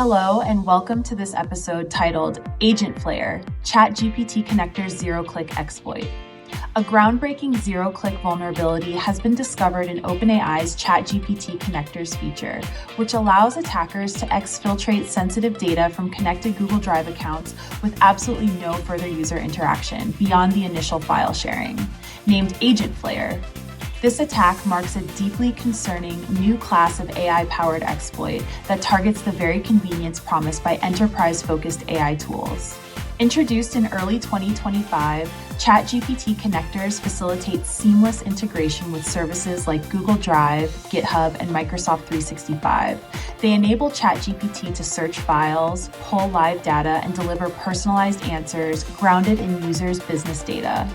Hello, and welcome to this episode titled AgentFlayer, ChatGPT Connector's Zero-Click Exploit. A groundbreaking zero-click vulnerability has been discovered in OpenAI's ChatGPT Connectors feature, which allows attackers to exfiltrate sensitive data from connected Google Drive accounts with absolutely no further user interaction beyond the initial file sharing. Named AgentFlayer, this attack marks a deeply concerning new class of AI-powered exploit that targets the very convenience promised by enterprise-focused AI tools. Introduced in early 2025, ChatGPT connectors facilitate seamless integration with services like Google Drive, GitHub, and Microsoft 365. They enable ChatGPT to search files, pull live data, and deliver personalized answers grounded in users' business data.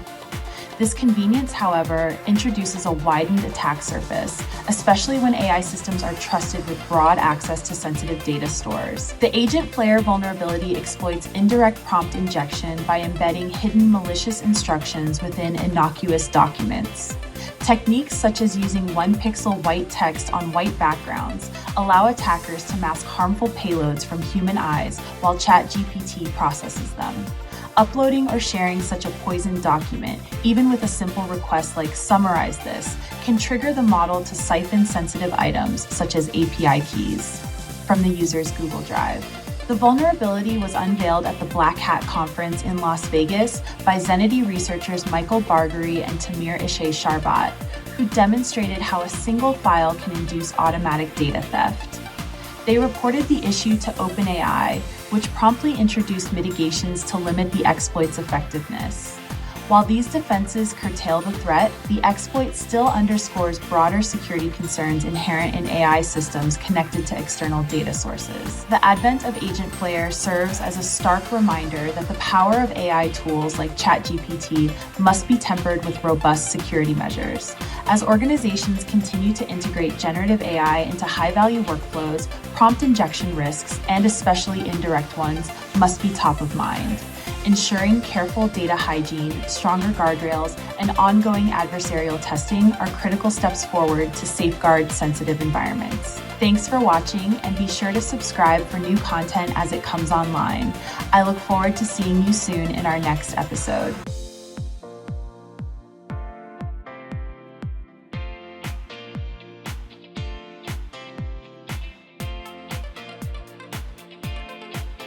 This convenience, however, introduces a widened attack surface, especially when AI systems are trusted with broad access to sensitive data stores. The AgentFlayer vulnerability exploits indirect prompt injection by embedding hidden malicious instructions within innocuous documents. Techniques such as using one-pixel white text on white backgrounds allow attackers to mask harmful payloads from human eyes while ChatGPT processes them. Uploading or sharing such a poisoned document, even with a simple request like "summarize this," can trigger the model to siphon sensitive items, such as API keys, from the user's Google Drive. The vulnerability was unveiled at the Black Hat conference in Las Vegas by Zenity researchers Michael Bargary and Tamir Ishai-Sharbat, who demonstrated how a single file can induce automatic data theft. They reported the issue to OpenAI, which promptly introduced mitigations to limit the exploit's effectiveness. While these defenses curtail the threat, the exploit still underscores broader security concerns inherent in AI systems connected to external data sources. The advent of AgentFlayer serves as a stark reminder that the power of AI tools like ChatGPT must be tempered with robust security measures. As organizations continue to integrate generative AI into high-value workflows, prompt injection risks, and especially indirect ones, must be top of mind. Ensuring careful data hygiene, stronger guardrails, and ongoing adversarial testing are critical steps forward to safeguard sensitive environments. Thanks for watching, and be sure to subscribe for new content as it comes online. I look forward to seeing you soon in our next episode.